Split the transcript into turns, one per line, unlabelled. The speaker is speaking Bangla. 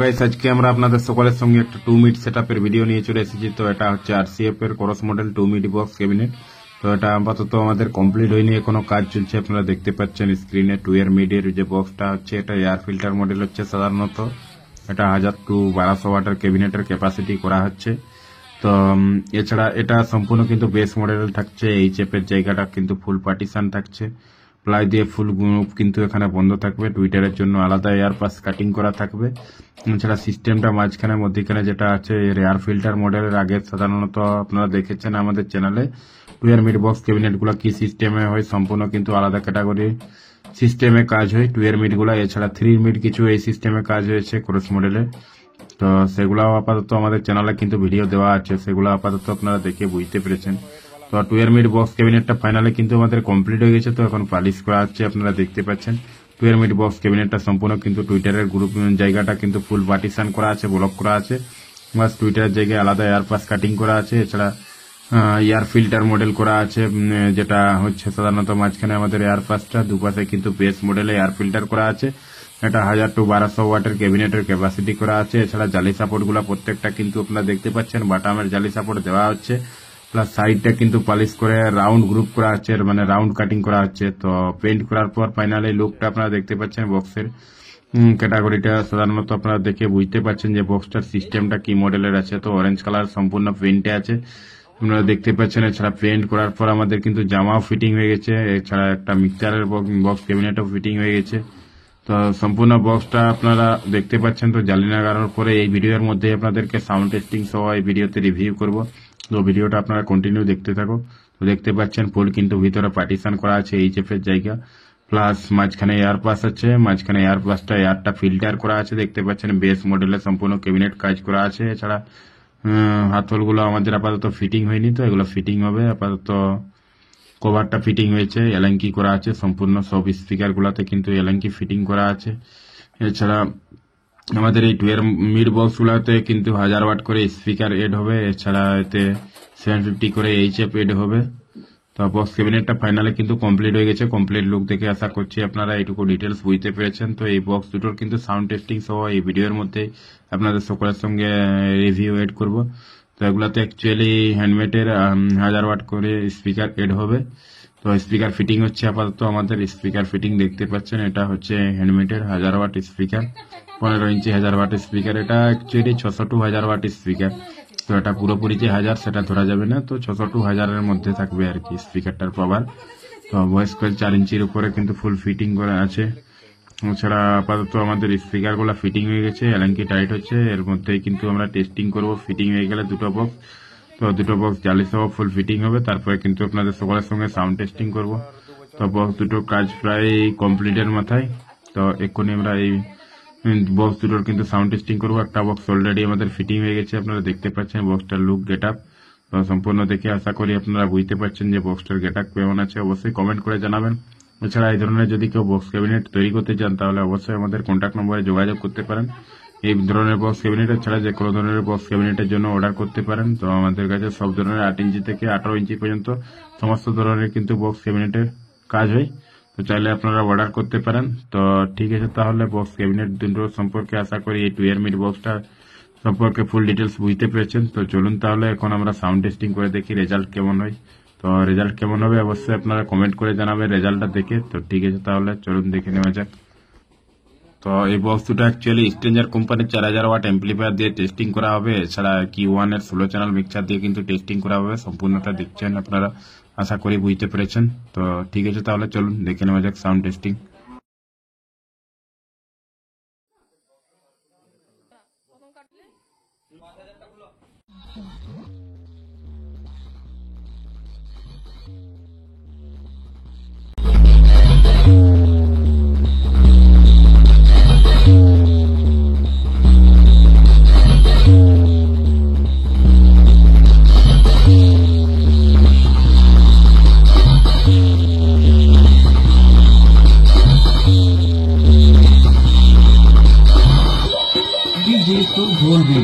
গাইস আজকে আমরা আপনাদের সকলের সঙ্গে একটা 2 মিনিট সেটআপের ভিডিও নিয়ে চলে এসেছি। তো এটা হচ্ছে আরসিএফ এর cross model 2 minute box cabinet. তো এটা আপাতত আমাদের কমপ্লিট হয়নি, এখনো কাজ চলছে। আপনারা দেখতে পাচ্ছেন স্ক্রিনে 2 এর মিড এর যে বক্সটা হচ্ছে এটা এয়ার ফিল্টার মডেল হচ্ছে। সাধারণত এটা 1000 to 1200 ওয়াটের ক্যাবিনেটের ক্যাপাসিটি করা হচ্ছে। তো এছাড়া এটা সম্পূর্ণ কিন্তু বেস মডেল থাকছে। এই চেপের জায়গাটা কিন্তু ফুল পার্টিশন থাকছে, প্লাই দিয়ে ফুল গ্রুপ কিন্তু এখানে বন্ধ থাকবে। টুইটারের জন্য আলাদা এয়ার পাস কাটিং করা থাকবে। এছাড়া সিস্টেমটা মাঝখানে মধ্যখানে যেটা আছে এয়ার ফিল্টার মডেলের আগে সাধারণত আপনারা দেখেছেন আমাদের চ্যানেলে 2 এর মিড বক্স ক্যাবিনেট গুলো কি সিস্টেমে হয়, সম্পূর্ণ কিন্তু আলাদা ক্যাটাগরি সিস্টেমে কাজ হয় 2 এর মিড গুলা। এছাড়া 3 মিড কিছু এই সিস্টেমে কাজ হয়েছে ক্রস মডেলে। তো সেগুলো আপাতত আমাদের চ্যানেলে কিন্তু ভিডিও দেওয়া আছে, সেগুলো আপাতত আপনারা দেখে বুঝতে পেরেছেন। তো 2 এর মিড বক্স ক্যাবিনেটটা ফাইনালি কিন্তু আমাদের কমপ্লিট হয়ে গেছে। তো এখন পালিশ করা হচ্ছে, আপনারা দেখতে পাচ্ছেন 2 এর মিড বক্স ক্যাবিনেটটা সম্পূর্ণ কিন্তু টুইটারের গ্রুপ জায়গাটা কিন্তু ফুল পার্টিশন করা আছে, ব্লক করা আছে। বাস টুইটারের জায়গায় আলাদা এয়ার পাস কাটিং করা আছে। এছাড়া এয়ার ফিল্টার মডেল করা আছে, যেটা হচ্ছে সাধারণত মাঝখানে আমাদের এয়ার পাসটা, দুপাশে কিন্তু বেস মডেলে এয়ার ফিল্টার করা আছে। এটা 1000 to 1200 ওয়াটের ক্যাবিনেটের ক্যাপাসিটি করা আছে। এছাড়া জালি সাপোর্ট গুলা প্রত্যেকটা কিন্তু আপনারা দেখতে পাচ্ছেন, বাটামের জালি সাপোর্ট দেওয়া হচ্ছে। প্লাস সাইডটা কিন্তু পালিশ করে রাউন্ড গ্রুপ করা হচ্ছে, মানে রাউন্ড কাটিং করা হচ্ছে। তো পেইন্ট করার পর ফাইনালি লুকটা আপনারা দেখতে পাচ্ছেন বক্সের ক্যাটাগরিটা। সাধারণত আপনারা দেখে বুঝতে পাচ্ছেন যে বক্সটার সিস্টেমটা কি মডেলের আছে। তো অরেঞ্জ কালার সম্পূর্ণ পেইন্টে আছে, আপনারা দেখতে পাচ্ছেন। এছাড়া পেইন্ট করার পর আমাদের কিন্তু জামাও ফিটিং হয়ে গেছে। এছাড়া একটা মিক্সচারের বক্স ক্যাবিনেটও ফিটিং হয়ে গেছে। তো সম্পূর্ণ বক্সটা আপনারা দেখতে পাচ্ছেন। তো জালি লাগানোর পরে এই ভিডিওর মধ্যে আপনাদেরকে সাউন্ড টেস্টিং সহ এই ভিডিওতে রিভিউ করব। তো ভিডিওটা আপনারা কন্টিনিউ দেখতে থাকো। তো দেখতে পাচ্ছেন ফুল কিন্তু ভিতরে পার্টিশন করা আছে এই চেপের জায়গা, প্লাস মাঝখানে এয়ার পাস আছে। মাঝখানে এয়ার পাসটা এয়ারটা ফিল্টার করা আছে, দেখতে পাচ্ছেন বেস মডেলে সম্পূর্ণ ক্যাবিনেট কাজ করা আছে। এছাড়া হাতলগুলো আমাদের আপাতত ফিটিং হয়নি, তো এগুলো ফিটিং হবে। আপাতত কভারটা ফিটিং হয়েছে, এলাঙ্কি করা আছে সম্পূর্ণ। সব স্পিকার গুলাতে কিন্তু এলাঙ্কি ফিটিং করা আছে। এছাড়া আমাদের এই 2 এর মিড বক্স গুলাতে কিন্তু 1000 ওয়াট করে স্পিকার এড হবে। এছাড়া এতে 750 করে এইচএফ এড হবে। তো বক্স ক্যাবিনেটটা ফাইনালি কিন্তু কমপ্লিট হয়ে গেছে। কমপ্লিট লুক দেখে আশা করছি আপনারা এইটুকু ডিটেলস বুঝতে পেরেছেন। তো এই বক্স দুটোর কিন্তু সাউন্ড টেস্টিং সহ এই ভিডিওর মধ্যে আপনাদের সকলের সঙ্গে রিভিউ এড করব। তো এগুলাতে অ্যাকচুয়ালি হ্যান্ডমেডের 1000 ওয়াট করে স্পিকার এড হবে। তো স্পিকার ফিটিং হচ্ছে আপাতত আমাদের। স্পিকার ফিটিং দেখতে পাচ্ছেন, এটা হচ্ছে হ্যান্ডমেডের 1000 ওয়াট স্পিকার, 15 ইঞ্চি 1000 ওয়াট স্পিকার। এটা অ্যাকচুয়ালি 600 to 1000 ওয়াট স্পিকার। তো এটা পুরোপুরি যে 1000 সেটা ধরা যাবে না, তো 600 to 1000 এর মধ্যে থাকবে আর কি স্পিকারটার পাওয়ার। তো ভয়েস কয়েল 4 ইঞ্চির উপরে কিন্তু ফুল ফিটিং করা আছে। এছাড়া আপাতত আমাদের স্পিকার গুলা ফিটিং হয়ে গেছে, এলাঙ্কি টাইট হচ্ছে। এর মধ্যেই কিন্তু আমরা টেস্টিং করব। ফিটিং হয়ে গেলে দুটো বক্স, তো দুটো বক্স জালি সহ ফুল ফিটিং হবে। তারপরে কিন্তু আপনাদের সকলের সঙ্গে সাউন্ড টেস্টিং করব। তো বক্স দুটো কাজ প্রায় কমপ্লিটের মাথায়। তো এক্ষুনি আমরা এই বক্স দুটোর কিন্তু সাউন্ড টেস্টিং করবো। একটা বক্স অলরেডি আমাদের ফিটিং হয়ে গেছে, আপনারা দেখতে পাচ্ছেন বক্সটার লুক গেট আপ। তো সম্পূর্ণ দেখে আশা করি আপনারা বুঝতে পারছেন যে বক্সটার গেট আপ কেমন আছে। অবশ্যই কমেন্ট করে জানাবেন। এছাড়া এই ধরনের যদি কেউ বক্স ক্যাবিনেট তৈরি করতে চান তাহলে অবশ্যই আমাদের কন্ট্যাক্ট নম্বরে যোগাযোগ করতে পারেন। এই ধরনের বক্স ক্যাবিনেট ছাড়া যে কোনো ধরনের বক্স ক্যাবিনেটের জন্য অর্ডার করতে পারেন। তো আমাদের কাছে সব ধরনের 8 ইঞ্চি থেকে 18 ইঞ্চি পর্যন্ত সমস্ত ধরনের কিন্তু বক্স ক্যাবিনেটের কাজ হয়। তো চাইলে আপনারা অর্ডার করতে পারেন। তো ঠিক আছে, তাহলে বক্স ক্যাবিনেট দুটো সম্পর্কে আশা করি এই 2 এর মিড বক্সটা সম্পর্কে ফুল ডিটেলস বুঝতে পেরেছেন। তো চলুন তাহলে এখন আমরা সাউন্ড টেস্টিং করে দেখি রেজাল্ট কেমন হয়। তো রেজাল্ট কেমন হবে অবশ্যই আপনারা কমেন্ট করে জানাবেন রেজাল্টটা দেখে। তো ঠিক আছে, তাহলে চলুন দেখে নেওয়া যাক। তো এই বক্স দুটো অ্যাকচুয়ালি স্ট্রেঞ্জার কোম্পানির 4000 ওয়াট অ্যাম্পলিফায়ার দিয়ে টেস্টিং করা হবে। এছাড়া Q1 এর 16 চ্যানেল মিক্সার দিয়ে কিন্তু টেস্টিং করা হবে। সম্পূর্ণটা দেখছেন আপনারা, আশা করি বুঝতে পেরেছেন। তো ঠিক আছে, তাহলে চলুন দেখে নেওয়া যাক সাউন্ড টেস্টিং।
DJ Gold